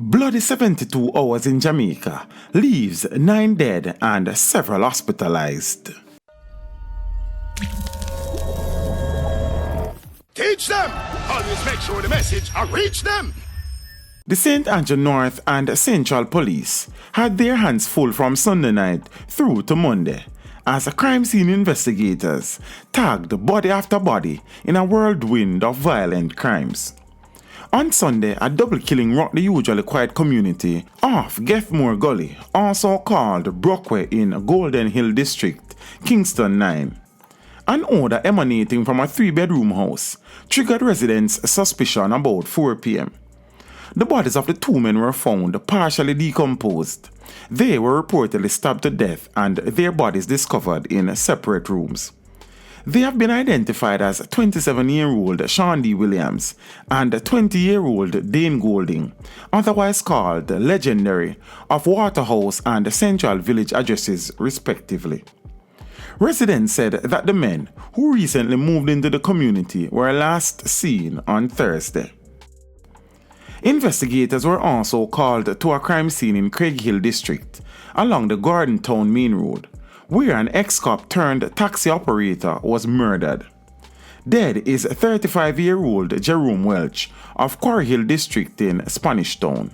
Bloody 72 hours in Jamaica leaves 9 dead and several hospitalized. Teach them! Always make sure the message reach them! The St. Andrew North and Central Police had their hands full from Sunday night through to Monday as crime scene investigators tagged body after body in a whirlwind of violent crimes. On Sunday, a double killing rocked the usually quiet community off Gethmore Gully, also called Brockway in Golden Hill District, Kingston 9. An odor emanating from a 3-bedroom house triggered residents' suspicion about 4 p.m. The bodies of the 2 men were found partially decomposed. They were reportedly stabbed to death and their bodies discovered in separate rooms. They have been identified as 27-year-old Sean D. Williams and 20-year-old Dane Golding, otherwise called Legendary, of Waterhouse and Central Village addresses respectively. Residents said that the men, who recently moved into the community, were last seen on Thursday. Investigators were also called to a crime scene in Craig Hill District, along the Gordon Town Main Road, where an ex-cop turned taxi operator was murdered. Dead is 35-year-old Jerome Welch of Quarry Hill District in Spanish Town.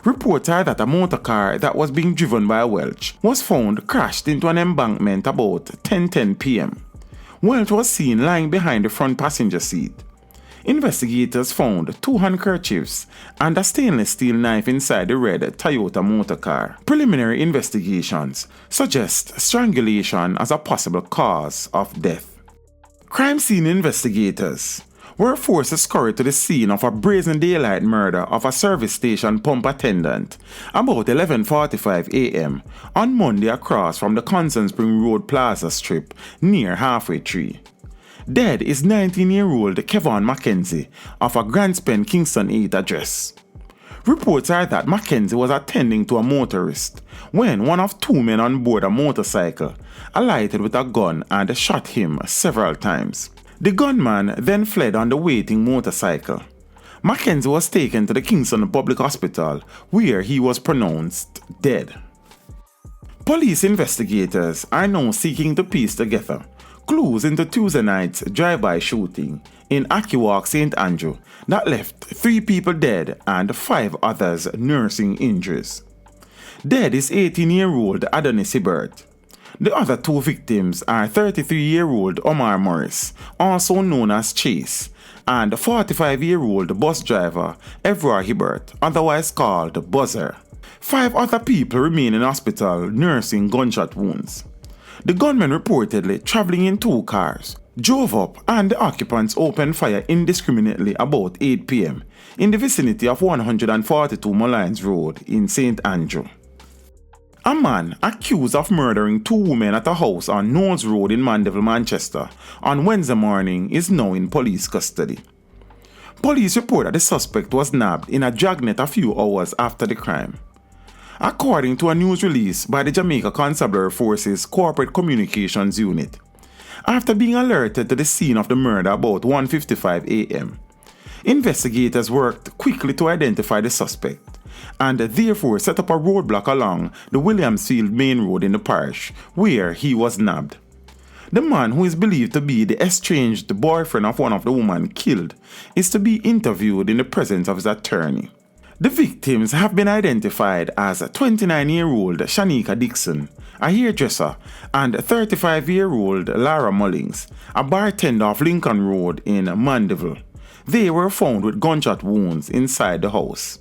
Reports are that a motorcar that was being driven by Welch was found crashed into an embankment about 10:10 p.m. Welch was seen lying behind the front passenger seat. Investigators found 2 handkerchiefs and a stainless steel knife inside the red Toyota motorcar. Preliminary investigations suggest strangulation as a possible cause of death. Crime scene investigators were forced to scurry to the scene of a brazen daylight murder of a service station pump attendant about 11:45 a.m. on Monday across from the Constant Spring Road Plaza Strip near Halfway Tree. Dead is 19-year-old Kevon Mackenzie of a Grandspend Kingston 8 address. Reports are that Mackenzie was attending to a motorist when one of 2 men on board a motorcycle alighted with a gun and shot him several times. The gunman then fled on the waiting motorcycle. Mackenzie was taken to the Kingston Public Hospital where he was pronounced dead. Police investigators are now seeking to piece together clues into Tuesday night's drive-by shooting in Ackee, St. Andrew that left 3 people dead and 5 others nursing injuries. Dead is 18-year-old Adonis Hibbert. The other 2 victims are 33-year-old Omar Morris, also known as Chase, and 45-year-old bus driver Evra Hibbert, otherwise called Buzzer. 5 other people remain in hospital nursing gunshot wounds. The gunmen reportedly traveling in 2 cars drove up and the occupants opened fire indiscriminately about 8 p.m. in the vicinity of 142 Mullines Road in St. Andrew. A man accused of murdering 2 women at a house on Knowles Road in Mandeville, Manchester on Wednesday morning is now in police custody. Police report that the suspect was nabbed in a dragnet a few hours after the crime. According to a news release by the Jamaica Constabulary Force's Corporate Communications Unit, after being alerted to the scene of the murder about 1:55 a.m., investigators worked quickly to identify the suspect and therefore set up a roadblock along the Williamsfield Main Road in the parish where he was nabbed. The man, who is believed to be the estranged boyfriend of one of the women killed, is to be interviewed in the presence of his attorney. The victims have been identified as 29-year-old Shanika Dixon, a hairdresser, and 35-year-old Lara Mullings, a bartender off Lincoln Road in Mandeville. They were found with gunshot wounds inside the house.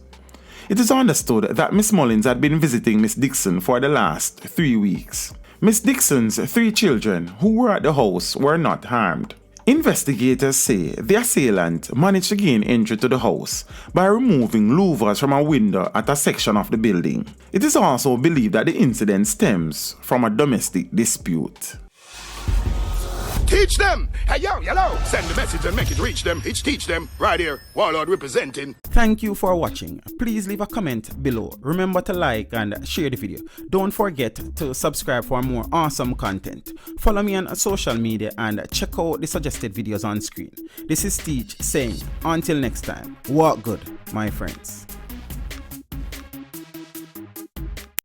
It is understood that Miss Mullins had been visiting Miss Dixon for the last 3 weeks. Miss Dixon's 3 children who were at the house were not harmed. Investigators say the assailant managed to gain entry to the house by removing louvers from a window at a section of the building. It is also believed that the incident stems from a domestic dispute. Teach them! Hey yo, hello! Send the message and make it reach them. It's teach them. Right here, Warlord representing. Thank you for watching. Please leave a comment below. Remember to like and share the video. Don't forget to subscribe for more awesome content. Follow me on social media and check out the suggested videos on screen. This is Teach saying, until next time, walk good, my friends.